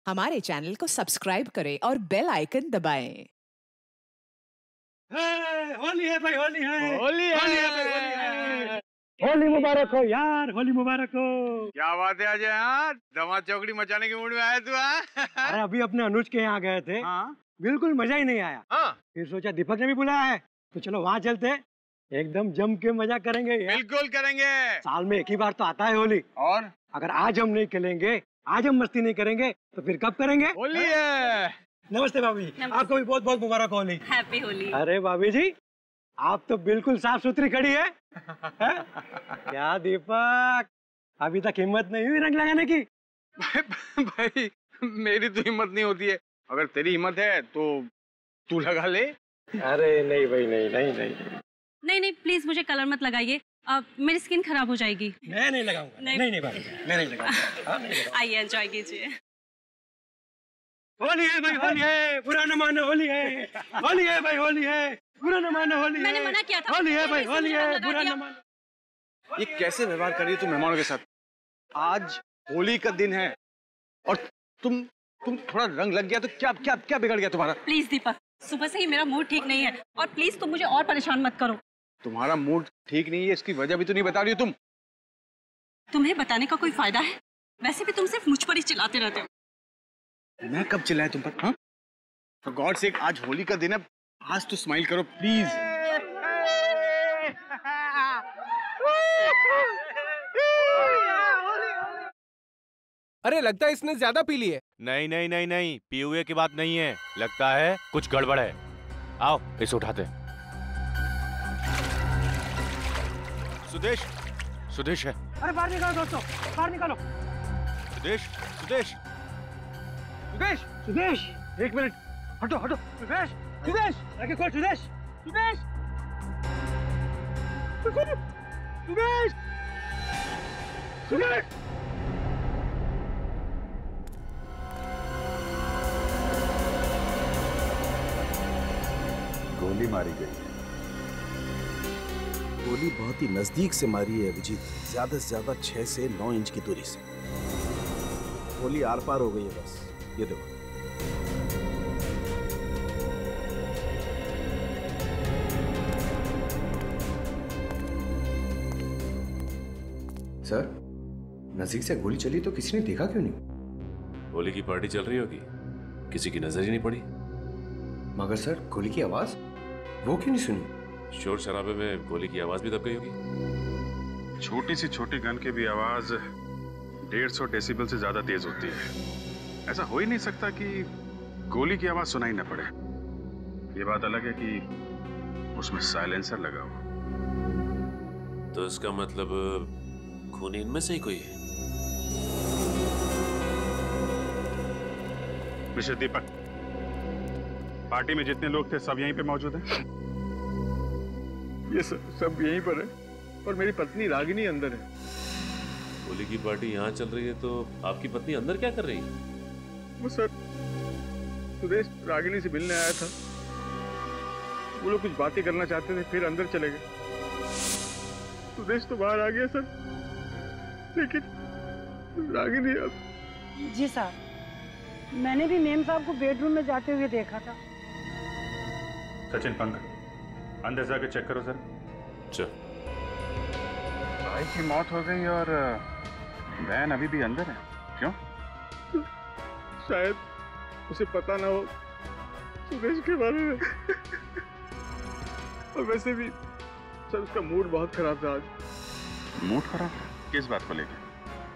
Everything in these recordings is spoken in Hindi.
हमारे चैनल को सब्सक्राइब करें और बेल आइकन दबाएं। होली है भाई, होली है, होली है, होली है भाई, होली है। होली मुबारक हो यार, होली मुबारक हो। क्या बात है अजय, हाँ धमा चौकड़ी मचाने के मूड में आया तू? अरे अभी अपने अनुज के यहाँ गए थे, हाँ? बिल्कुल मजा ही नहीं आया। हाँ? फिर सोचा दीपक ने भी बुलाया है तो चलो वहाँ चलते हैं, एकदम जम के मजा करेंगे यार। बिल्कुल करेंगे। साल में एक ही बार तो आता है होली, और अगर आज हम नहीं खेलेंगे, आज हम मस्ती नहीं करेंगे तो फिर कब करेंगे? होली है। नमस्ते भाभी, आपको भी बहुत बहुत मुबारक होली। हैप्पी होली। अरे भाभी जी, आप तो बिल्कुल साफ सुथरी खड़ी है, क्या दीपक, अभी तक हिम्मत नहीं हुई रंग लगाने की? भाई मेरी तो हिम्मत नहीं होती है, अगर तेरी हिम्मत है तो तू लगा ले। अरे नहीं भाई, नहीं नहीं नहीं नहीं नहीं प्लीज मुझे कलर मत लगाइए, मेरी स्किन खराब हो जाएगी। मैं नहीं लगाऊंगा। नहीं नहीं भाई, मैं नहीं लगाऊंगा। आइए एंजॉय कीजिए। होली है भाई, होली है, बुरा न मानो, होली है, होली है भाई, होली है, बुरा न मानो, होली है। मैंने मना किया था। होली है भाई, होली है, बुरा न मानो। ये कैसे व्यवहार कर रही है तू मेहमानों के साथ? आज होली का दिन है और तुम थोड़ा रंग लग गया तो क्या क्या क्या बिगड़ गया तुम्हारा? प्लीज दीपक, सुबह से ही मेरा मूड ठीक नहीं है और प्लीज तुम मुझे और परेशान मत करो। तुम्हारा मूड ठीक नहीं है, इसकी वजह भी तो नहीं बता रही हो तुम। तुम्हें बताने का कोई फायदा है? वैसे भी तुम सिर्फ मुझ पर ही चिल्लाते रहते हो। मैं कब चिल्लाया तुम पर? हाँ? For God's sake, आज होली का दिन है, आज तो स्माइल करो प्लीज। अरे लगता है इसने ज्यादा पी ली है। नहीं नहीं नहीं नहीं, पी हुए की बात नहीं है, लगता है कुछ गड़बड़ है। आओ इसे उठाते हैं। सुदेश, सुदेश है। अरे बाहर निकालो दोस्तों, बाहर निकालो। सुदेश, सुदेश, सुदेश, सुदेश, एक मिनट, हटो हटो। सुदेश, सुदेश, आगे खोल। सुदेश, सुदेश, सुदेश, सुदेश। गोली मारी गई। गोली बहुत ही नजदीक से मारी है अभिजीत, ज्यादा से ज्यादा 6 से 9 इंच की दूरी से। गोली आर पार हो गई है बस, ये देखो। सर, नजदीक से गोली चली तो किसी ने देखा क्यों नहीं? होली की पार्टी चल रही होगी, किसी की नजर ही नहीं पड़ी। मगर सर, गोली की आवाज वो क्यों नहीं सुनी? शोर शराबे में गोली की आवाज भी दब गई होगी। छोटी सी छोटी गन की भी आवाज 150 डेसिबल से ज्यादा तेज होती है। ऐसा हो ही नहीं सकता कि गोली की आवाज सुनाई न पड़े। ये बात अलग है कि उसमें साइलेंसर लगा हो। तो इसका मतलब खूनी इनमें से ही कोई है। मिस्टर दीपक, पार्टी में जितने लोग थे सब यहीं पे मौजूद हैं? ये सब यहीं पर है और मेरी पत्नी रागिनी अंदर है। होली की पार्टी यहाँ चल रही है तो आपकी पत्नी अंदर क्या कर रही है? वो सर, सुदेश रागिनी से मिलने आया था, वो लोग कुछ बातें करना चाहते थे, फिर अंदर चले गए। सुदेश तो बाहर आ गया सर, लेकिन रागिनी अब। जी साहब, मैंने भी मेम साहब को बेडरूम में जाते हुए देखा था। सचिन, पंकज, अंदर जाके चेक करो सर। चल। भाई की मौत हो गई और बहन अभी भी अंदर है, क्यों? शायद उसे पता ना हो सुदेश के बारे में। और वैसे भी सर, उसका मूड बहुत खराब था आज। मूड खराब? किस बात को लेकर?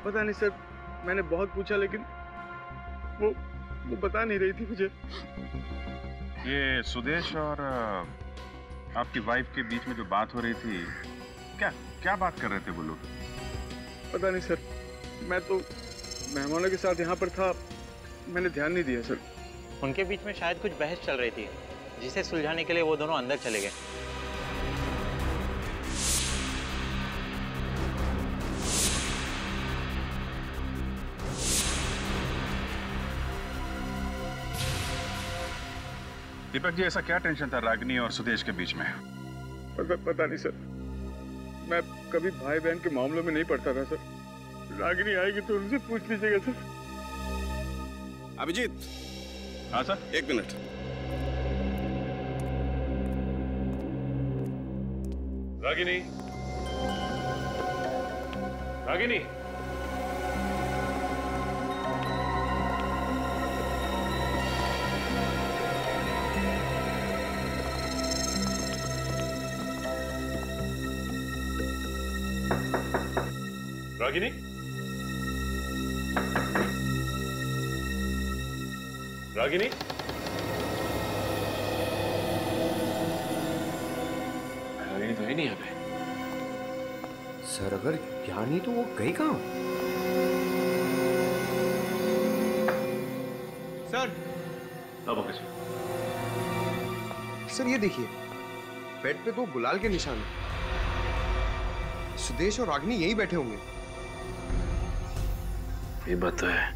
पता नहीं सर, मैंने बहुत पूछा लेकिन वो बता नहीं रही थी मुझे। ये सुदेश और आपकी वाइफ के बीच में जो बात हो रही थी, क्या बात कर रहे थे वो लोग? पता नहीं सर, मैं तो मेहमानों के साथ यहाँ पर था, मैंने ध्यान नहीं दिया सर। उनके बीच में शायद कुछ बहस चल रही थी, जिसे सुलझाने के लिए वो दोनों अंदर चले गए। दीपक जी, ऐसा क्या टेंशन था रागिनी और सुदेश के बीच में? पता नहीं सर, मैं कभी भाई बहन के मामलों में नहीं पड़ता था सर। रागिनी आएगी तो उनसे पूछ लीजिएगा सर। अभिजीत। हाँ सर। 1 मिनट। रागिनी, रागिनी, रागिनी, रागिनी, रागिनी तो है नहीं यहाँ पे। सर अगर यहाँ नहीं तो वो गई कहाँ? सर। अब ओके सर ये देखिए, बेड पे 2 गुलाल के निशान हैं। सुदेश और रागिनी यहीं बैठे होंगे। ये बात तो है,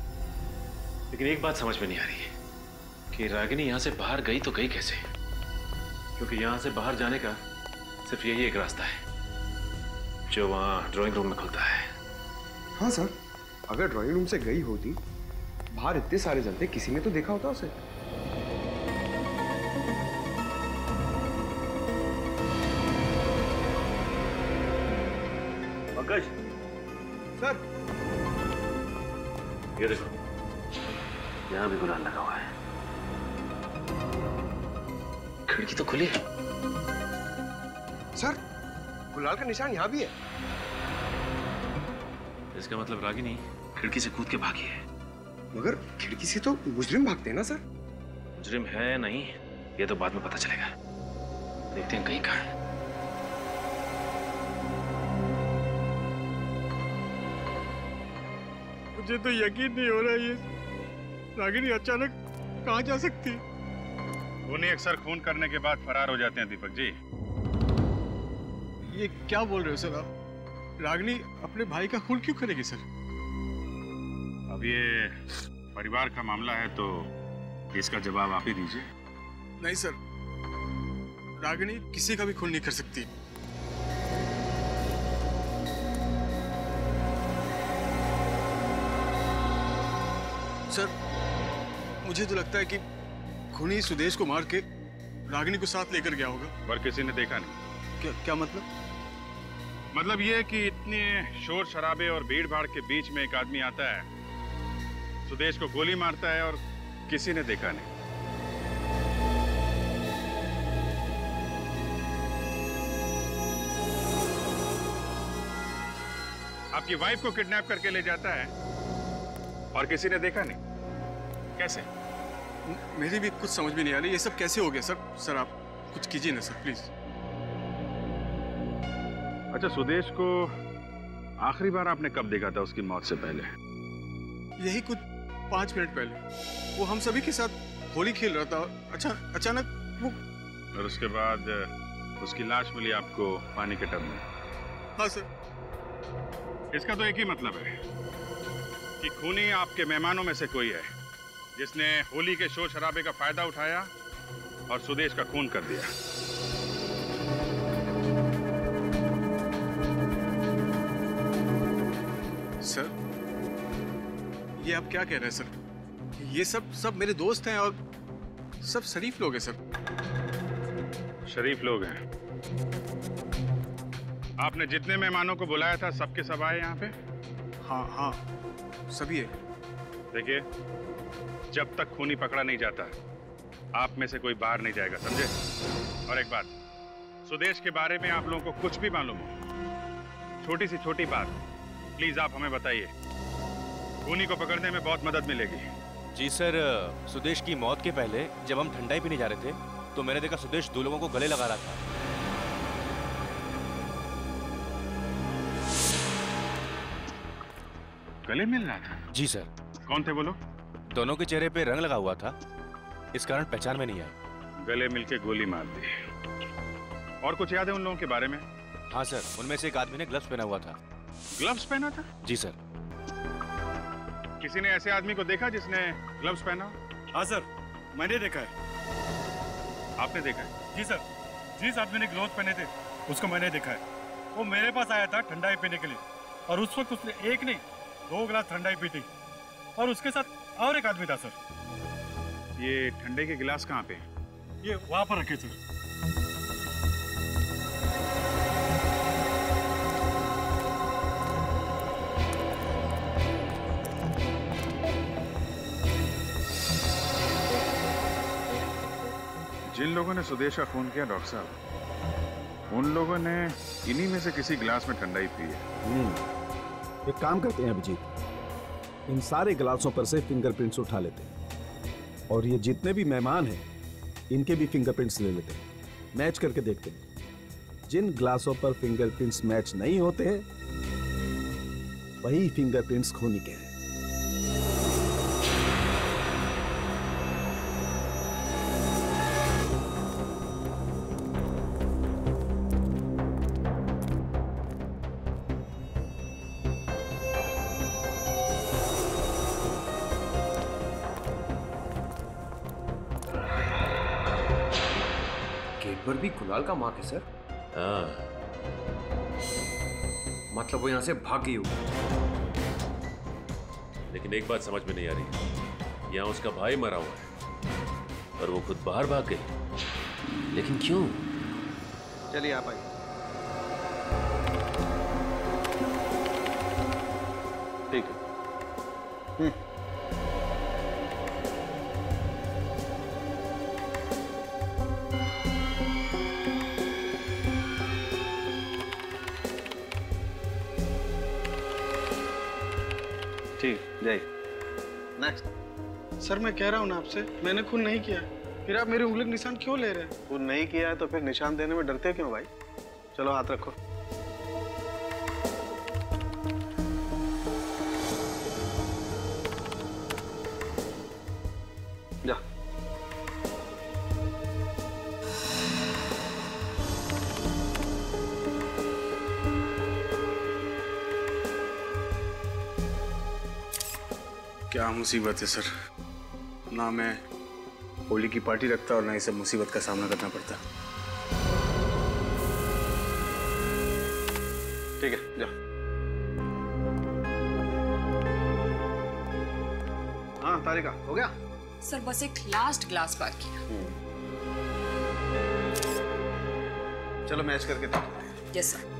लेकिन एक बात समझ में नहीं आ रही है कि रागिनी यहाँ से बाहर गई तो गई कैसे? क्योंकि यहाँ से बाहर जाने का सिर्फ यही एक रास्ता है जो वहाँ ड्राइंग रूम में खुलता है। हाँ सर, अगर ड्राइंग रूम से गई होती, बाहर इतने सारे जन थे, किसी ने तो देखा होता उसे। पंकज। सर। ये देखो, यहाँ भी गुलाल लगा हुआ है। खिड़की तो खुली है। सर, गुलाल का निशान यहाँ भी है। इसका मतलब रागिनी खिड़की से कूद के भागी है। मगर खिड़की से तो मुजरिम भागते हैं ना सर? मुजरिम है या नहीं, ये तो बाद में पता चलेगा। देखते हैं कहीं कहाँ है। मुझे तो यकीन नहीं हो रहा ये रागिनी अचानक कहाँ जा सकती है। खूनी अक्सर खून करने के बाद फरार हो जाते हैं दीपक जी। ये क्या बोल रहे हो सर आप? रागिनी अपने भाई का खून क्यों करेगी सर? अब ये परिवार का मामला है तो इसका जवाब आप ही दीजिए। नहीं सर, रागिनी किसी का भी खून नहीं कर सकती। सर, मुझे तो लगता है कि खूनी सुदेश को मार के रागिनी को साथ लेकर गया होगा। पर किसी ने देखा नहीं। क्या मतलब? मतलब ये कि इतने शोर शराबे और भीड़ भाड़ के बीच में एक आदमी आता है, सुदेश को गोली मारता है और किसी ने देखा नहीं। आपकी वाइफ को किडनैप करके ले जाता है और किसी ने देखा नहीं। कैसे? मेरी भी कुछ समझ में नहीं आ रही, ये सब कैसे हो गया सर? सर आप कुछ कीजिए ना सर, प्लीज। अच्छा, सुदेश को आखिरी बार आपने कब देखा था उसकी मौत से पहले? यही कुछ 5 मिनट पहले। वो हम सभी के साथ होली खेल रहा था। अच्छा, अचानक वो। और उसके बाद उसकी लाश मिली आपको पानी के टब में? हाँ सर। इसका तो एक ही मतलब है कि खूनी आपके मेहमानों में से कोई है जिसने होली के शोर शराबे का फायदा उठाया और सुदेश का खून कर दिया। सर, ये आप क्या कह रहे हैं सर? ये सब मेरे दोस्त हैं और सब शरीफ लोग हैं सर। शरीफ लोग हैं? आपने जितने मेहमानों को बुलाया था सबके सब आए यहाँ पे? हाँ हाँ, सभी है। देखिए, जब तक खूनी पकड़ा नहीं जाता आप में से कोई बाहर नहीं जाएगा, समझे? और एक बात, सुदेश के बारे में आप लोगों को कुछ भी मालूम हो, छोटी सी छोटी बात, प्लीज आप हमें बताइए। खूनी को पकड़ने में बहुत मदद मिलेगी। जी सर, सुदेश की मौत के पहले जब हम ठंडाई पीने जा रहे थे तो मैंने देखा सुदेश 2 लोगों को गले लगा रहा था। गले मिल रहा था? जी सर। कौन थे वो लोग? दोनों के चेहरे पे रंग लगा हुआ था, इस कारण पहचान में नहीं आई। गले मिलके गोली मार दी। और कुछ याद है उन लोगों के बारे में? हाँ सर, उनमें से एक आदमी ने ग्लव्स पहना हुआ था। ग्लव्स पहना था? जी सर। किसी ने ऐसे आदमी को देखा जिसने ग्लव्स पहना? हाँ सर, मैंने देखा है। आपने देखा है? जी सर, जिस आदमी ने ग्लव्स पहने थे उसको मैंने देखा है। वो मेरे पास आया था ठंडाई पीने के लिए और उस वक्त उसने 1 नहीं 2 गिलास ठंडाई पी थी और उसके साथ और एक आदमी था सर। ये ठंडे के गिलास कहाँ पे हैं? ये वहां पर रखे थे। जिन लोगों ने सुदेश का खून किया डॉक्टर साहब, उन लोगों ने इन्हीं में से किसी गिलास में ठंडाई पी है। एक काम करते हैं अभिजीत, इन सारे गिलासों पर से फिंगरप्रिंट्स उठा लेते हैं और ये जितने भी मेहमान हैं इनके भी फिंगरप्रिंट्स ले लेते हैं, मैच करके देखते हैं। जिन ग्लासों पर फिंगरप्रिंट्स मैच नहीं होते हैं वही फिंगरप्रिंट्स खूनी के हैं। पर भी कुणाल का मार्क है सर। हाँ, मतलब वो यहाँ से भाग गई होगी। लेकिन एक बात समझ में नहीं आ रही, यहाँ उसका भाई मरा हुआ है और वो खुद बाहर भाग गई, लेकिन क्यों? चलिए आप आइए। ठीक है। ठीक, जाइए। नेक्स्ट। सर मैं कह रहा हूँ ना आपसे, मैंने खून नहीं किया, फिर आप मेरे उंगली निशान क्यों ले रहे हैं? खून नहीं किया है तो फिर निशान देने में डरते क्यों भाई? चलो हाथ रखो। जा। क्या मुसीबत है सर, ना मैं होली की पार्टी रखता और ना इसे मुसीबत का सामना करना पड़ता। ठीक है, जा। हाँ तारिका, हो गया? सर बस एक लास्ट ग्लास बाकी है। चलो मैच करके देखते हैं। Yes sir.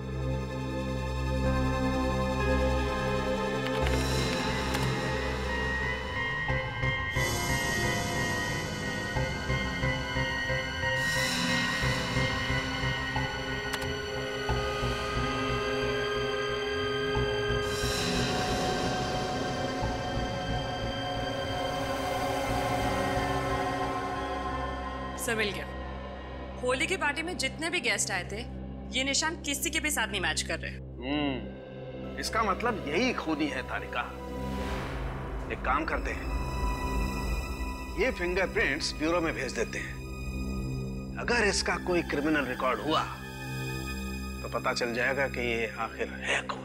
सर मिल गया। होली की पार्टी में जितने भी गेस्ट आए थे ये निशान किसी के भी साथ नहीं मैच कर रहे। इसका मतलब यही खूनी है तारिका। एक काम करते हैं, ये फिंगरप्रिंट्स ब्यूरो में भेज देते हैं। अगर इसका कोई क्रिमिनल रिकॉर्ड हुआ तो पता चल जाएगा कि ये आखिर है कौन।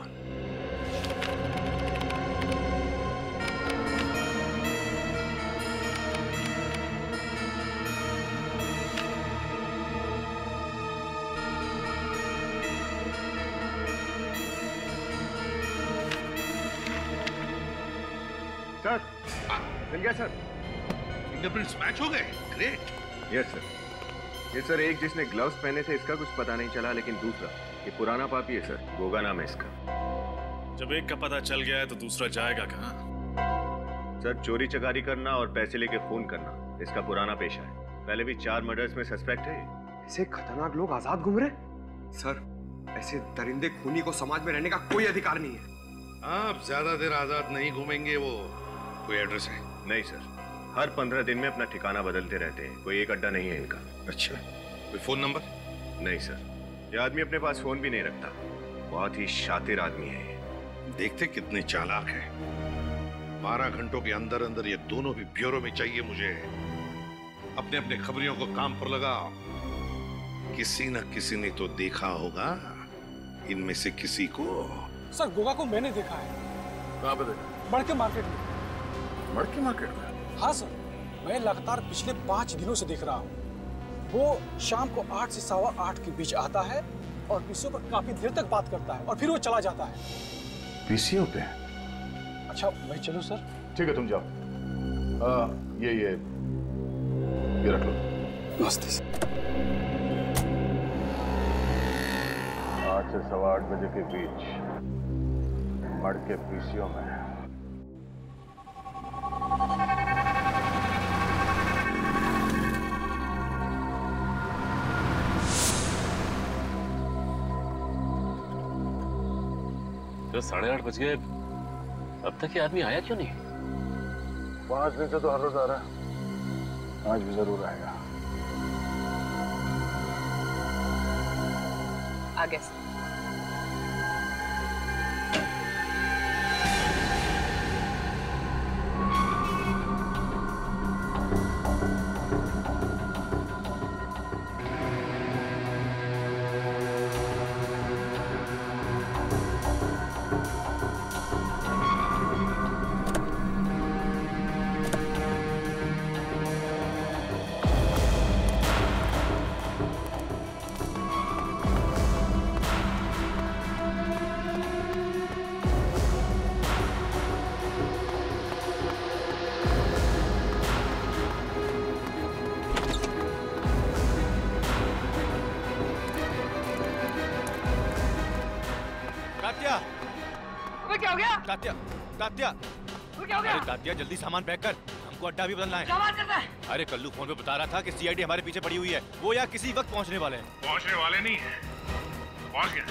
सर मिल गया सर, फिंगरप्रिंट्स मैच हो गए। ग्रेट। Yes sir. ये सर एक जिसने ग्लव्स पहने थे इसका कुछ पता नहीं चला, लेकिन दूसरा ये पुराना पापी है सर, गोगा नाम है इसका। जब एक का पता चल गया है तो दूसरा जाएगा कहाँ? सर चोरी चकारी करना और पैसे लेके खून करना इसका पुराना पेशा है। पहले भी 4 मर्डर्स में सस्पेक्ट है। ऐसे खतरनाक लोग आजाद घूम रहे? सर ऐसे दरिंदे खूनी को समाज में रहने का कोई अधिकार नहीं है। आप ज्यादा देर आजाद नहीं घूमेंगे। वो कोई एड्रेस है? नहीं सर, हर 15 दिन में अपना ठिकाना बदलते रहते हैं, कोई एक अड्डा नहीं है इनका। अच्छा, कोई फोन नंबर? नहीं सर, ये आदमी अपने पास फोन भी नहीं रखता। बहुत ही शातिर आदमी है ये। देखते कितने चालाक हैं। 12 घंटों के अंदर अंदर ये दोनों भी ब्यूरो में चाहिए मुझे। अपने अपने खबरियों को काम पर लगाओ। किसी न किसी ने तो देखा होगा इनमें से किसी को। सर गोगा को मैंने देखा है। कहाँ पे देखा? मड़के मार्केट में। मड़के मार्केट में? हाँ सर, मैं लगातार पिछले 5 दिनों से देख रहा हूँ। वो शाम को 8 से 8:15 के बीच आता है और पीसीओ पर काफी देर तक बात करता है और फिर वो चला जाता है। पीसीओ पे? अच्छा मैं चलूँ सर? ठीक है तुम जाओ। ये ये रख लो। नमस्ते सर। 8 से 8:15 बजे के बीच मड़ के पीसीओ में। तो 8:30 बज गए, अब तक ये आदमी आया क्यों नहीं? 5 दिन से तो हर रोज आ रहा है, आज भी जरूर आएगा। आगे से। क्या हो गया? तात्या, तात्या, क्या हो गया? अरे तात्या जल्दी सामान पैक कर, हमको अड्डा भी बदलना है। क्या बात करता है? अरे कल्लू फोन पे बता रहा था कि सीआईडी हमारे पीछे पड़ी हुई है, वो यहाँ किसी वक्त पहुँचने वाले हैं। पहुँचने वाले नहीं है, पहुँच गए।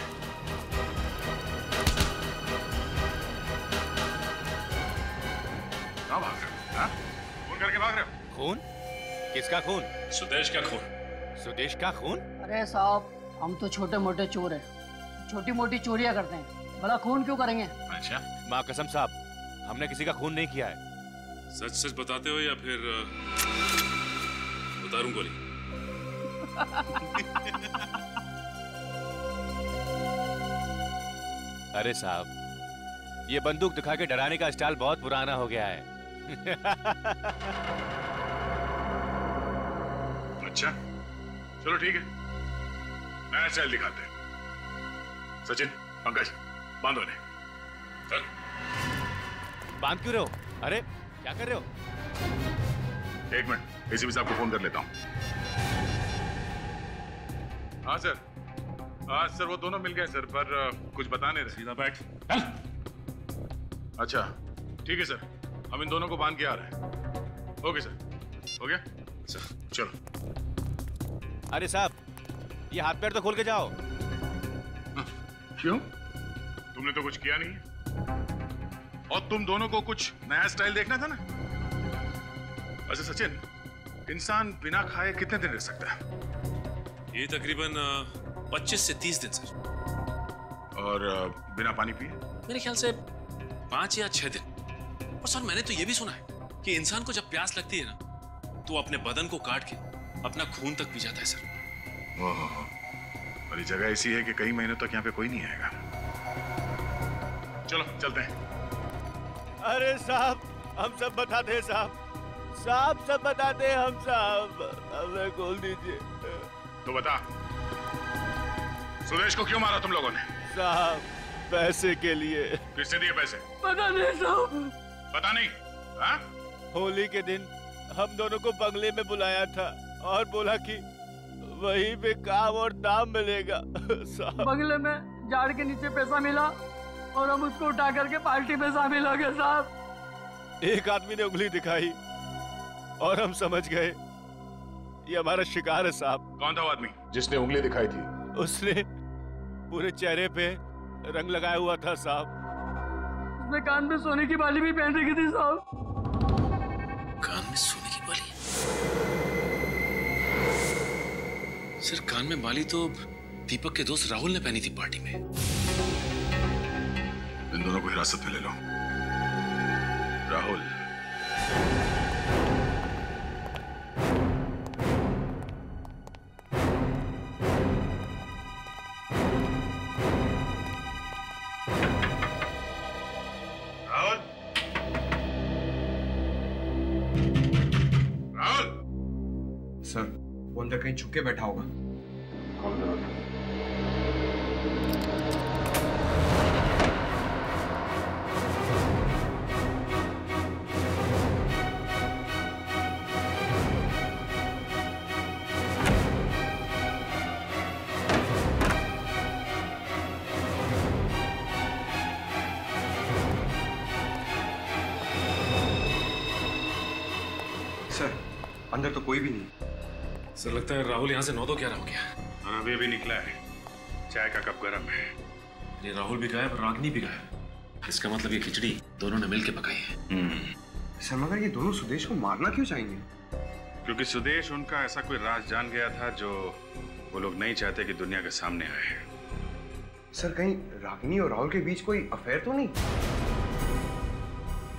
क्या भाग रहे हो? हाँ? खून करके भाग रहे हो? खून? किसका खून? सुदेश का खून। सुदेश का खून? अरे साहब, हम तो छोटे मोटे चोर हैं, छोटी मोटी चोरियां करते हैं, बड़ा खून क्यों करेंगे? अच्छा, माँ कसम साहब, हमने किसी का खून नहीं किया है। सच सच बताते हो या फिर उतारूं गोली? अरे साहब, ये बंदूक दिखा के डराने का स्टाइल बहुत पुराना हो गया है। अच्छा, चलो ठीक है, नया स्टाइल दिखाते हैं। सचिन, पंकज, बांधो इन्हें। चल। बांध क्यों रहे हो? अरे क्या कर रहे हो? 1 मिनट, एसीपी साहब को फोन कर लेता हूँ। हाँ सर, आज सर वो दोनों मिल गए सर, पर कुछ बता नहीं रहे। सीधा बैठ। अच्छा ठीक है सर, हम इन दोनों को बांध के आ रहे हैं। ओके सर, हो गया सर, चलो। अरे साहब, ये हाथ पैर तो खोल के जाओ। क्यों? तुमने तो कुछ किया नहीं, और तुम दोनों को कुछ नया स्टाइल देखना था ना। अच्छा सचिन, इंसान बिना खाए कितने दिन रह सकता है? ये तकरीबन 25 से 30 दिन सर। और बिना पानी पिए? मेरे ख्याल से 5 या 6 दिन। और सर मैंने तो ये भी सुना है कि इंसान को जब प्यास लगती है ना, तो अपने बदन को काट के अपना खून तक पी जाता है सर। ओह, और ये जगह ऐसी है कि कई महीनों तक यहाँ पे कोई नहीं आएगा। चलो चलते हैं। अरे साहब, हम सब बताते हैं साहब, साहब सब बताते हैं हम साहब, हमें खोल दीजिए। तो बता, सुदेश को क्यों मारा तुम लोगों ने? साहब पैसे के लिए। किसने दिए पैसे? पता नहीं साहब। पता नहीं? हाँ? होली के दिन हम दोनों को बंगले में बुलाया था और बोला कि वहीं पे काम और दाम मिलेगा। बंगले में झाड़ के नीचे पैसा मिला और हम उसको उठा करके पार्टी में शामिल हो गए साहब। एक आदमी ने उंगली दिखाई और हम समझ गए ये हमारा शिकार है साहब। कौन था वो आदमी जिसने उंगली दिखाई थी? उसने पूरे चेहरे पे रंग लगाया हुआ था साहब। उसने कान में सोने की बाली भी पहन रखी थी साहब। कान में सोने की बाली? सर कान में बाली तो दीपक के दोस्त राहुल ने पहनी थी पार्टी में। इन दोनों को हिरासत में ले लो। राहुल, राहुल, राहुल। सर, वो अंदर कहीं छुप के बैठा होगा। कौन दरवाजा? सर अंदर तो कोई भी नहीं। सर लगता है राहुल यहाँ से 9-11 हो गया। हाँ अभी अभी निकला है, चाय का कप गर्म है। ये राहुल भी गायब, रागिनी भी गायब। इसका मतलब ये खिचड़ी दोनों ने मिलके पकाई है। सर मगर ये दोनों सुदेश को मारना क्यों चाहेंगे? क्योंकि सुदेश उनका ऐसा कोई राज जान गया था जो वो लोग नहीं चाहते कि दुनिया के सामने आए। सर कहीं रागिनी और राहुल के बीच कोई अफेयर तो नहीं?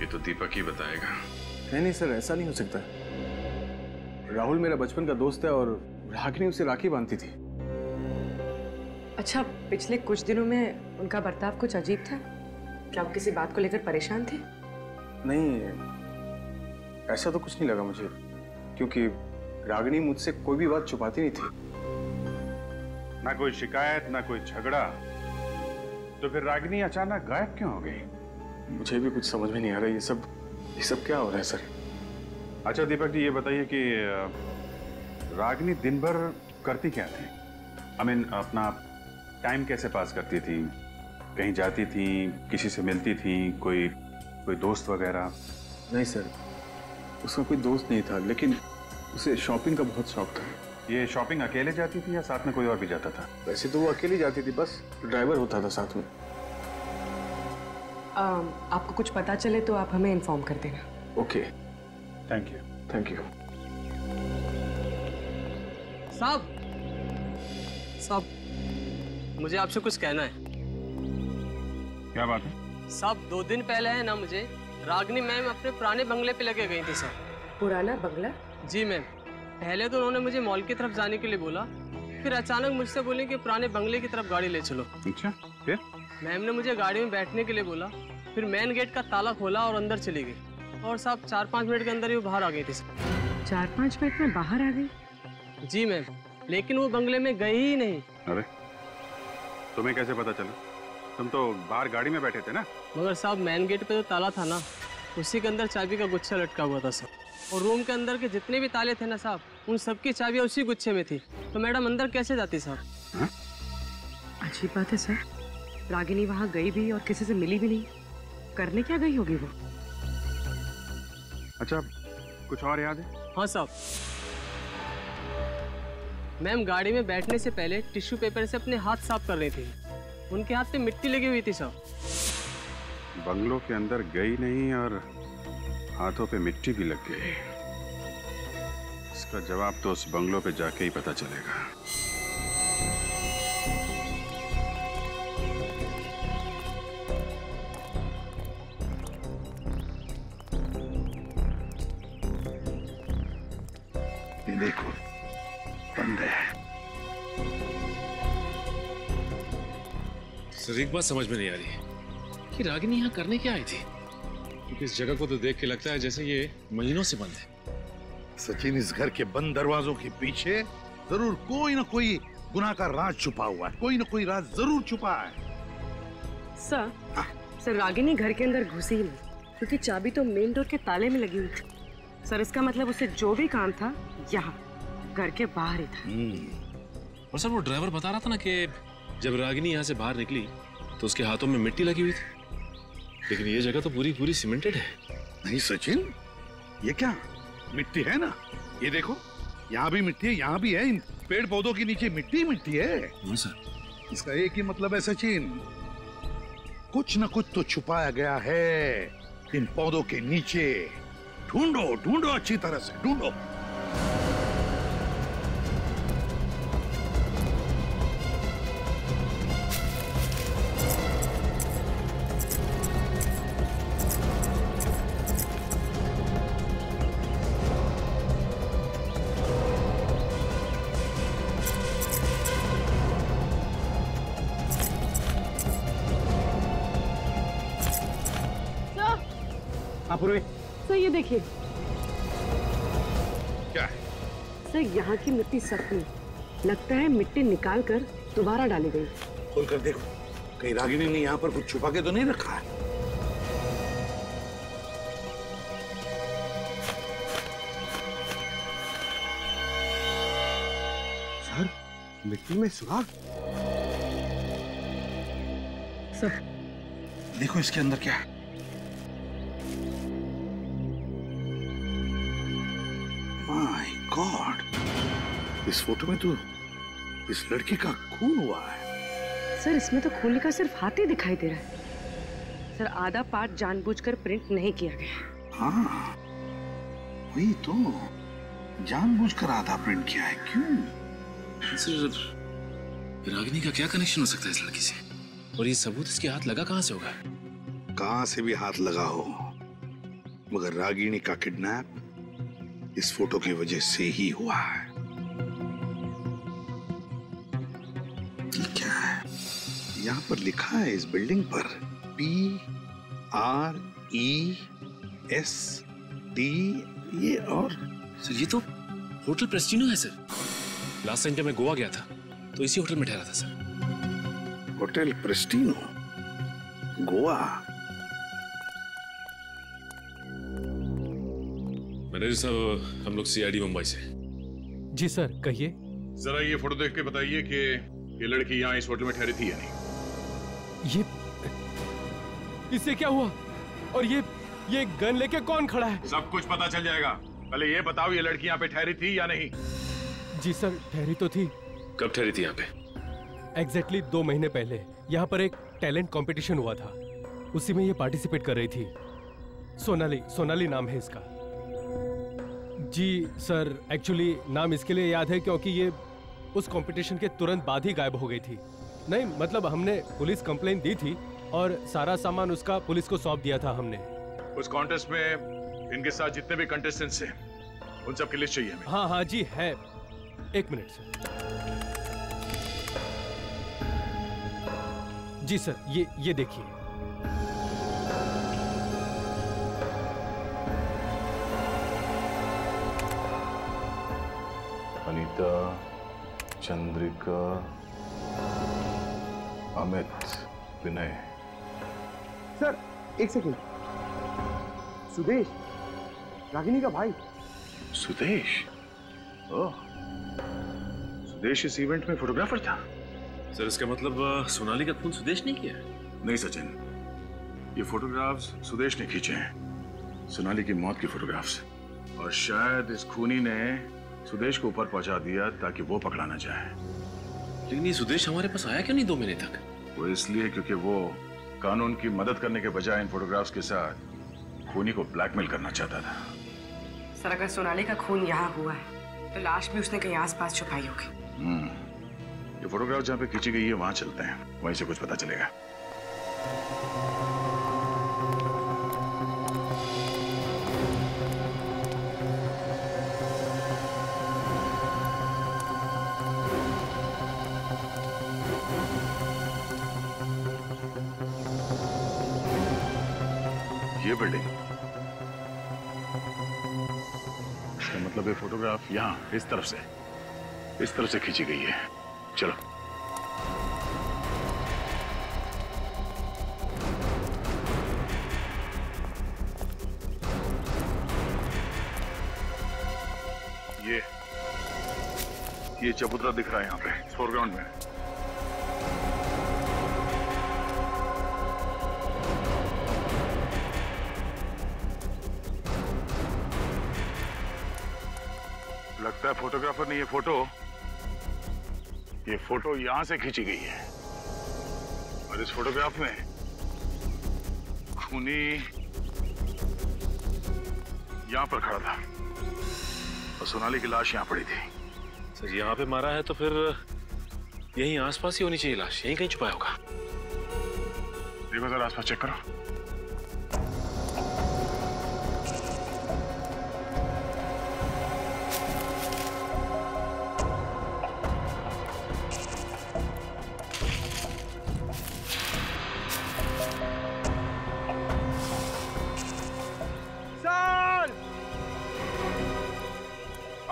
ये तो दीपक ही बताएगा। नहीं सर, ऐसा नहीं हो सकता। राहुल मेरा बचपन का दोस्त है और रागिनी उसे राखी बांधती थी। अच्छा, पिछले कुछ दिनों में उनका बर्ताव कुछ अजीब था। क्या वो किसी बात को लेकर परेशान थे? नहीं, ऐसा तो कुछ नहीं लगा मुझे, क्योंकि रागिनी मुझसे कोई भी बात छुपाती नहीं थी। ना कोई शिकायत, ना कोई झगड़ा, तो फिर रागिनी अचानक गायब क्यों हो गई? मुझे भी कुछ समझ में नहीं आ रहा। ये सब क्या हो रहा है सर? अच्छा दीपक जी, ये बताइए कि रागिनी दिन भर करती क्या थी? अपना टाइम कैसे पास करती थी? कहीं जाती थी, किसी से मिलती थी, कोई दोस्त वगैरह? नहीं सर, उसका कोई दोस्त नहीं था, लेकिन उसे शॉपिंग का बहुत शौक था। ये शॉपिंग अकेले जाती थी या साथ में कोई और भी जाता था? वैसे तो वो अकेली जाती थी, बस ड्राइवर होता था साथ में। आपको कुछ पता चले तो आप हमें इन्फॉर्म कर देना। Okay, thank you. साहब, मुझे आपसे कुछ कहना है। क्या बात है? साहब 2 दिन पहले है ना, मुझे रागिनी मैम अपने पुराने बंगले पे लेके गई थी सर। पुराना बंगला? जी मैम। पहले तो उन्होंने मुझे मॉल की तरफ जाने के लिए बोला, फिर अचानक मुझसे बोले कि पुराने बंगले की तरफ गाड़ी ले चलो। अच्छा, फिर? मैम ने मुझे गाड़ी में बैठने के लिए बोला, फिर मेन गेट का ताला खोला और अंदर चली गई। और साहब 4-5 मिनट के अंदर ही वो बाहर आ गई थी सर। 4-5 मिनट में बाहर आ गई? जी मैम, लेकिन वो बंगले में गई ही नहीं। अरे, तुम्हें कैसे पता चला? तुम तो बाहर गाड़ी में बैठे थे ना? मगर साहब मेन गेट पे जो ताला था ना, उसी के अंदर चाबी का गुच्छा लटका हुआ था सर। और रूम के अंदर के जितने भी ताले थे ना साहब, उन सबकी चाबियां उसी गुच्छे में थी। तो मैडम अंदर कैसे जाती साहब? अजीब बात है सर, रागिनी वहाँ गई भी और किसी से मिली भी नहीं। करने क्या गई होगी वो? अच्छा, कुछ और याद है? हाँ साहब, मैम गाड़ी में बैठने से पहले टिश्यू पेपर से अपने हाथ साफ कर रही थी। उनके हाथ पे मिट्टी लगी हुई थी साहब। बंगलों के अंदर गई नहीं और हाथों पे मिट्टी भी लग गई। इसका जवाब तो उस बंगलों पे जाके ही पता चलेगा। ये देखो, बंद है। सर एक बात समझ में नहीं आ रही कि रागिनी यहाँ करने क्या आई थी, क्योंकि इस जगह को तो देख के लगता है जैसे ये महीनों से बंद है। सचिन, इस घर के बंद दरवाजों के पीछे जरूर कोई ना कोई गुनाह का राज छुपा हुआ है। कोई ना कोई राज जरूर छुपा है। सर रागिनी घर के अंदर घुसी ही नहीं, क्योंकि चाबी तो मेन डोर के ताले में लगी हुई थी। सर इसका मतलब उसे जो भी काम था यहाँ घर के बाहर ही था। और सर वो ड्राइवर बता रहा था ना कि जब रागिनी यहाँ से बाहर निकली तो उसके हाथों में मिट्टी लगी हुई थी, लेकिन ये जगह तो पूरी सीमेंटेड है। नहीं सचिन, ये क्या मिट्टी है ना? ये देखो, यहाँ भी मिट्टी है, यहाँ भी है। इन पेड़ पौधों के नीचे मिट्टी है। हाँ सर। इसका एक ही मतलब है सचिन, कुछ न कुछ तो छुपाया गया है इन पौधों के नीचे। ढूंढो अच्छी तरह से ढूंढो। सर ये देखिए। क्या है? सर यहाँ की मिट्टी सख्त नहीं, लगता है मिट्टी निकाल कर दोबारा डाली गई। खोल कर देखो, कहीं रागिनी ने यहाँ पर कुछ छुपा के तो नहीं रखा है। सर मिट्टी में सुराग। सर देखो इसके अंदर क्या है। माय गॉड, इस फोटो में तो इस लड़की का खून हुआ है। सर इसमें तो खून का सिर्फ हाथ ही दिखाई दे रहा है। सर आधा पार्ट जानबूझकर प्रिंट नहीं किया गया। हाँ वही तो, जानबूझकर आधा प्रिंट किया है। क्यों? सर रागिनी का क्या कनेक्शन हो सकता है इस लड़की से? और ये सबूत इसके हाथ लगा कहां से होगा? कहां से भी हाथ लगा हो, मगर रागिनी का किडनैप इस फोटो की वजह से ही हुआ है। ये क्या है? यहाँ पर लिखा है इस बिल्डिंग पर PREST, ये और सर ये तो होटल प्रेस्टिनो है सर। लास्ट टाइम जब मैं गोवा गया था तो इसी होटल में ठहरा था सर। होटल प्रेस्टिनो, गोवा। मैनेजर साहब, हम लोग CID मुंबई से। जी सर, कहिए। जरा ये फोटो देख के बताइए कि ये लड़की यहाँ इस होटल में ठहरी थी या नहीं। ये इससे क्या हुआ? और ये गन लेके कौन खड़ा है? सब कुछ पता चल जाएगा। पहले ये बताओ, ये लड़की यहाँ पे ठहरी थी या नहीं? जी सर, ठहरी तो थी। कब ठहरी थी यहाँ पे? एग्जैक्टली 2 महीने पहले यहाँ पर एक टैलेंट कंपटीशन हुआ था, उसी में ये पार्टिसिपेट कर रही थी। सोनाली नाम है इसका। जी सर, एक्चुअली नाम इसके लिए याद है क्योंकि ये उस कंपटीशन के तुरंत बाद ही गायब हो गई थी। नहीं मतलब हमने पुलिस कंप्लेंट दी थी और सारा सामान उसका पुलिस को सौंप दिया था हमने। उस कॉन्टेस्ट में इनके साथ जितने भी कंटेस्टेंट्स हैं उन सब की लिस्ट चाहिए हमें। हाँ जी है, 1 मिनट सर। जी सर, ये देखिए। अनीता, चंद्रिका, अमित, विनय। Sir 1 second. सुदेश, रागिनी का भाई। सुदेश? ओह, सुदेश इस इवेंट में फोटोग्राफर था। सर इसका मतलब सोनाली का खून सुदेश ने किया? नहीं सचिन, ये फोटोग्राफ्स सुदेश ने खींचे हैं, सोनाली की मौत की फोटोग्राफ्स। और शायद इस खूनी ने सुदेश को ऊपर पहुंचा दिया ताकि वो पकड़ा ना जाए। लेकिन ये सुदेश हमारे पास आया क्यों नहीं 2 महीने तक? वो इसलिए क्योंकि वो कानून की मदद करने के बजाय इन फोटोग्राफ्स के साथ खूनी को ब्लैकमेल करना चाहता था। सर अगर सोनाली का खून यहाँ हुआ है तो लाश भी उसने कहीं आसपास छुपाई होगी। ये फोटोग्राफ जहाँ पे खींची गई है वहां चलते हैं, वहीं से कुछ पता चलेगा। ये बिल्डिंग, इसका मतलब ये फोटोग्राफ यहाँ इस तरफ से खींची गई है। चलो ये चबूतरा दिख रहा है यहाँ पे फोरग्राउंड में। लगता है फोटोग्राफर ने ये फोटो यहां से खींची गई है। और इस फोटोग्राफ में खूनी यहां पर खड़ा था और सोनाली की लाश यहां पड़ी थी। सर यहाँ पे मारा है तो फिर यहीं आसपास ही होनी चाहिए लाश, यहीं कहीं छुपाया होगा। देखो जरा आसपास चेक करो।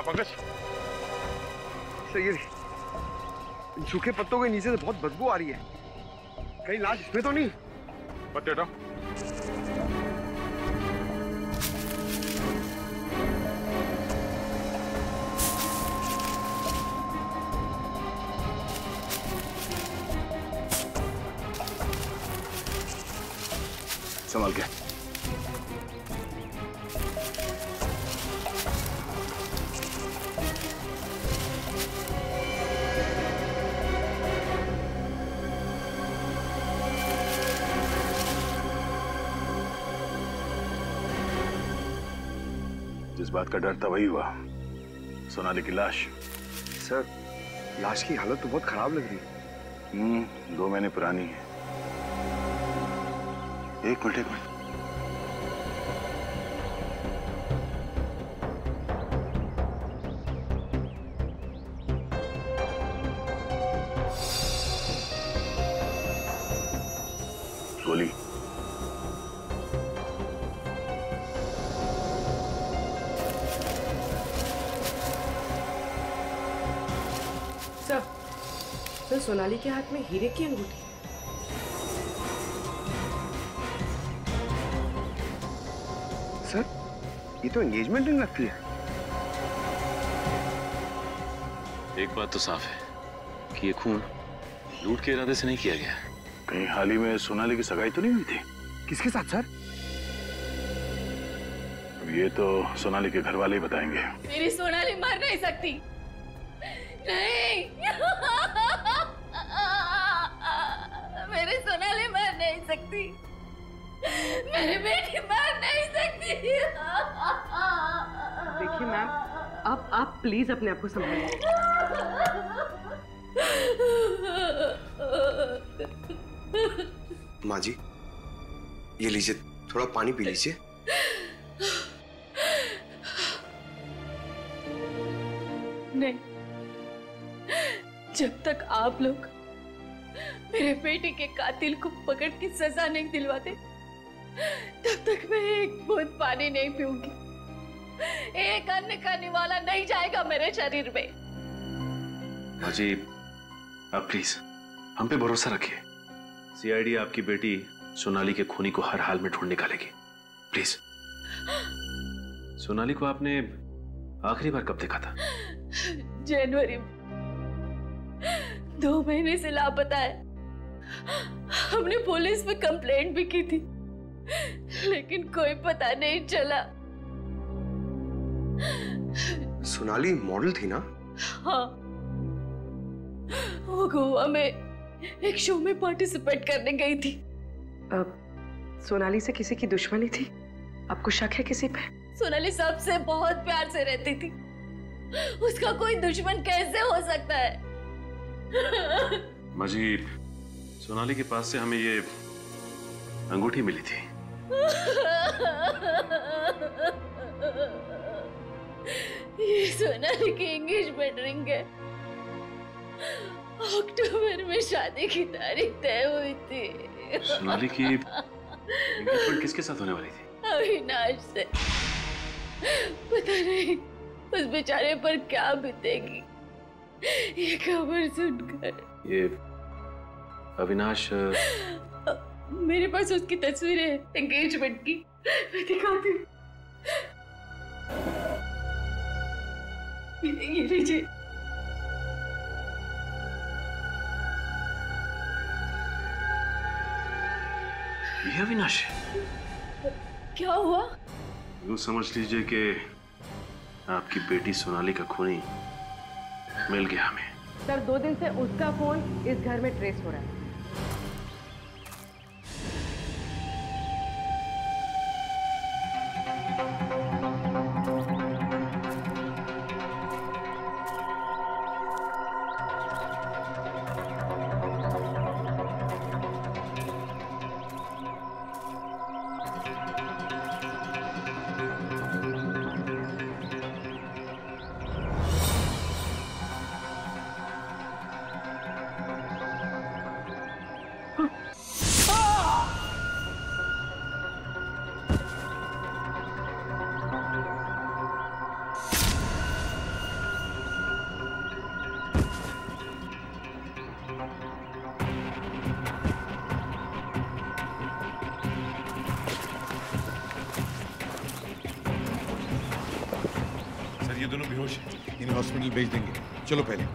पंकज, सही है। इन सूखे पत्तों के नीचे से बहुत बदबू आ रही है। कहीं लाश इसमें तो नहीं? पत्ते हटाओ। संभाल के। जिस बात का डर था वही हुआ, सोनाली की लाश। सर, लाश की हालत तो बहुत खराब लग रही है। 2 महीने पुरानी है। एक मिनट। गोली। सर, सोनाली के हाथ में हीरे की अंगूठी। सर, ये तो एंगेजमेंट रिंग लगती है। एक बात तो साफ है कि ये खून लूट के इरादे से नहीं किया गया। कहीं हाल ही में सोनाली की सगाई तो नहीं हुई थी? किसके साथ सर? अब ये तो सोनाली के घर वाले ही बताएंगे। मेरी सोनाली मर नहीं सकती। नहीं, मेरी सोनाली मर नहीं सकती। मेरी बेटी मर नहीं सकती। देखिए मैम, आप प्लीज अपने आप को संभालिए। माँ जी, ये लीजिए, थोड़ा पानी पी लीजिए। नहीं, जब तक आप लोग मेरे बेटे के कातिल को पकड़ के सजा नहीं दिलवाते, तब तक मैं एक बूंद पानी नहीं पीऊंगी। एक अन्न का निवाला नहीं जाएगा मेरे शरीर में। माँ जी, आप प्लीज हम पे भरोसा रखिए। सीआईडी आपकी बेटी सोनाली के खूनी को हर हाल में ढूंढ निकालेगी। प्लीज। सोनाली को आपने आखिरी बार कब देखा था? जनवरी में। 2 महीने से लापता है। हमने पुलिस में कंप्लेंट भी की थी, लेकिन कोई पता नहीं चला। सोनाली मॉडल थी ना? हाँ, वो गोवा में एक शो में पार्टिसिपेट करने गई थी। अब सोनाली से किसी की दुश्मनी थी? आपको शक है किसी पे? सोनाली सबसे बहुत प्यार से रहती थी। उसका कोई दुश्मन कैसे हो सकता है? माँ जी, सोनाली के पास से हमें ये अंगूठी मिली थी। ये सोनाली की एंगेजमेंट रिंग है। अक्टूबर में शादी की तारीख तय हुई थी। सोनाली की एंगेजमेंट किसके साथ होने वाली थी? अविनाश से। पता नहीं उस बेचारे पर क्या बीतेगी ये खबर सुनकर। ये अविनाश, मेरे पास उसकी तस्वीर है एंगेजमेंट की, मैं दिखाती हूँ। ये लीजिए। ये अविनाश है? क्या हुआ? यूं समझ लीजिए कि आपकी बेटी सोनाली का खूनी मिल गया हमें। सर, 2 दिन से उसका फोन इस घर में ट्रेस हो रहा है। ये दोनों बेहोश हैं। इन्हें हॉस्पिटल भेज देंगे। चलो पहले।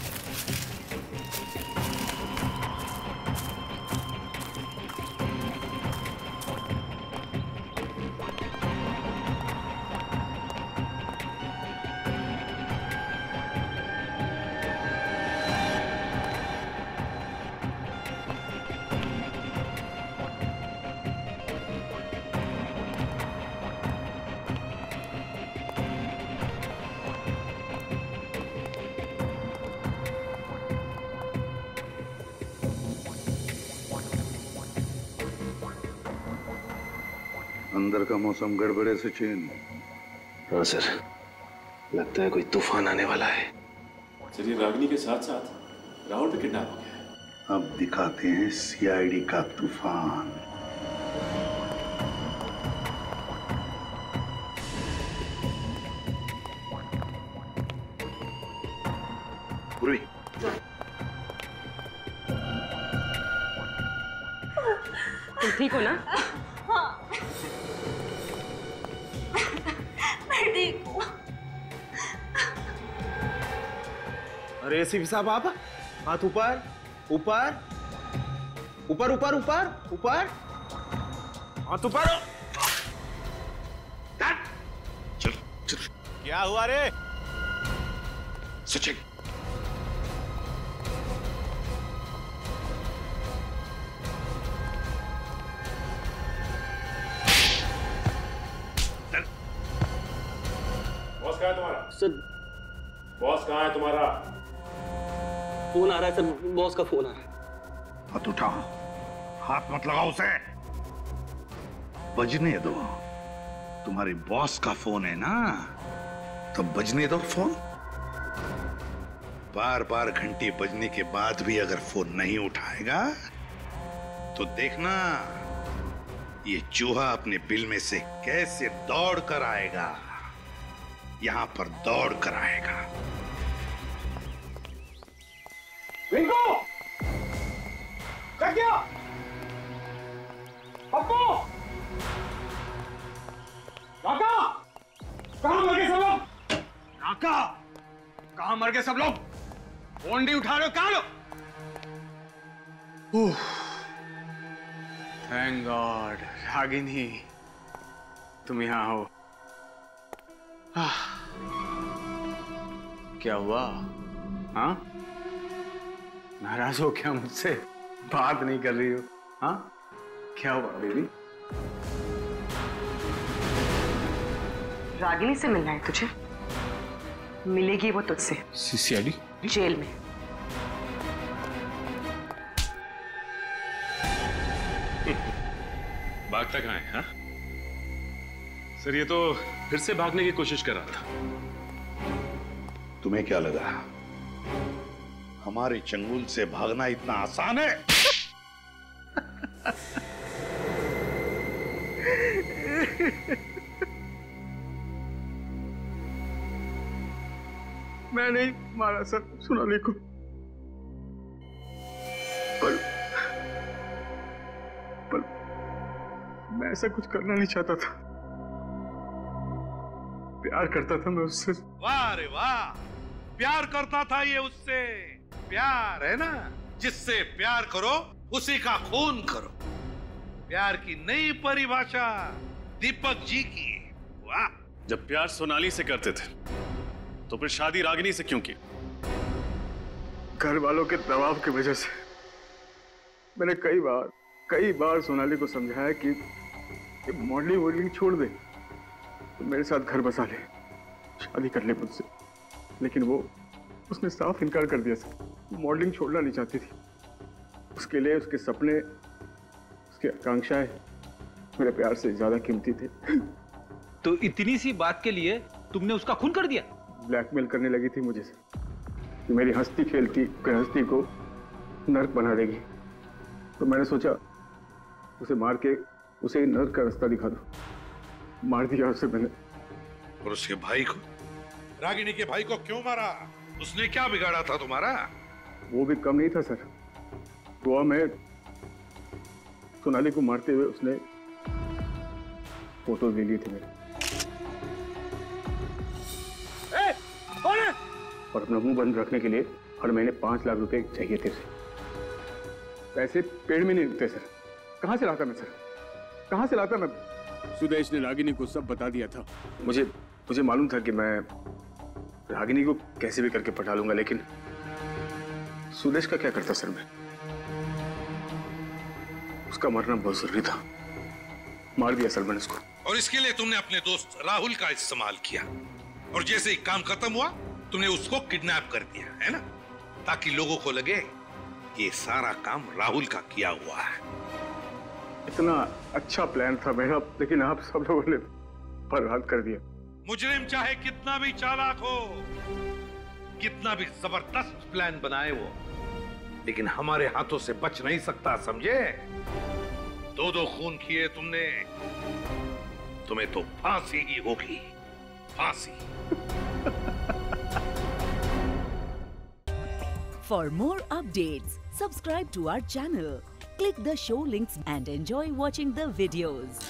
अंदर का मौसम गड़बड़े सचिन। हाँ सर, लगता है कोई तूफान आने वाला है। सर ये रागिनी के साथ साथ राहुल भी किडनैप हो गया है। अब दिखाते हैं सीआईडी का तूफान। पूर्वी, तुम ठीक हो ना? हाँ, मैं ठीक हूँ। अरे एसीपी साहब आप हाथ ऊपर ऊपर ऊपर ऊपर ऊपर ऊपर हाथ ऊपर। चल चल। क्या हुआ रे सचिन? बॉस कहाँ है तुम्हारा? सर बॉस कहाँ है तुम्हारा? फोन आ रहा है सर, बॉस का फोन आ रहा है। हाथ उठा, हाथ मत लगाओ उसे। बजने दो, तुम्हारे बॉस का फोन है ना, तो बजने दो फोन। बार बार घंटी बजने के बाद भी अगर फोन नहीं उठाएगा तो देखना ये चूहा अपने बिल में से कैसे दौड़ कर आएगा। यहां पर दौड़ कर आएगा। रिंकू! क्या किया? पप्पू! काका! कहां मर गए सब लोग? काका! कहां मर गए सब लोग? फोन नहीं उठा रहे हो, कहां लो? थैंक गॉड, रागिनी तुम यहाँ हो। क्या हुआ? हाँ? नाराज हो क्या मुझसे? बात नहीं कर रही हो? हाँ? क्या हुआ बेबी? रागिनी से मिलना है तुझे? मिलेगी वो तुझसे सीआईडी जेल में। भागता कहाँ है? हाँ? सर ये तो फिर से भागने की कोशिश कर रहा था। तुम्हें क्या लगा हमारे चंगुल से भागना इतना आसान है? मैं नहीं मारा सर सोनाली को, पर मैं ऐसा कुछ करना नहीं चाहता था। प्यार करता था मैं उससे। वाह रे वाह, प्यार करता था ये उससे। प्यार है ना, जिससे प्यार करो उसी का खून करो। प्यार की नई परिभाषा दीपक जी की। वाह। जब प्यार सोनाली से करते थे तो फिर शादी रागिनी से क्यों की? घर वालों के दबाव की वजह से। मैंने कई बार सोनाली को समझाया कि मॉडलिंग वॉडलिंग छोड़ दे, तो मेरे साथ घर बसा ले, शादी कर ले मुझसे। लेकिन उसने साफ इनकार कर दिया सर। मॉडलिंग छोड़ना नहीं चाहती थी। उसके लिए उसके सपने, उसकी आकांक्षाएं मेरे प्यार से ज्यादा कीमती थे। तो इतनी सी बात के लिए तुमने उसका खून कर दिया? ब्लैकमेल करने लगी थी मुझे सर कि मेरी हंसती खेलती गृहस्थी को नर्क बना देगी। तो मैंने सोचा उसे मार के उसे नर्क का रास्ता दिखा दो। मार दिया उसे मैंने। और उसके भाई को, रागिनी के भाई को क्यों मारा? उसने क्या बिगाड़ा था तुम्हारा? वो भी कम नहीं था सर। गोवा में सोनाली को मारते हुए उसने फोटो ले लिए थे मेरे। कौन है? और अपना मुंह बंद रखने के लिए हर महीने 5 लाख रुपए चाहिए थे उसे। पैसे पेड़ में नहीं उगते सर। कहां से लाता मैं सर? कहां से लाता मैं? सुदेश ने रागिनी को सब बता दिया था। मुझे मालूम था कि मैं रागिनी को कैसे भी करके पटा लूंगा, लेकिन सुदेश का क्या करता सर मैं? उसका मरना बहुत जरूरी था। मार दिया सर मैंने उसको। और इसके लिए तुमने अपने दोस्त राहुल का इस्तेमाल किया, और जैसे ही काम खत्म हुआ तुमने उसको किडनैप कर दिया, है ना? ताकि लोगों को लगे कि ये सारा काम राहुल का किया हुआ है। इतना अच्छा प्लान था मेरा, लेकिन आप सब लोगों ने बर्बाद कर दिया। मुजरिम चाहे कितना भी चालाक हो, कितना भी जबरदस्त प्लान बनाए वो, लेकिन हमारे हाथों से बच नहीं सकता, समझे? 2-2 खून किए तुमने, तुम्हें तो फांसी ही होगी, फांसी। For more updates, subscribe to our channel, click the show links and enjoy watching the videos.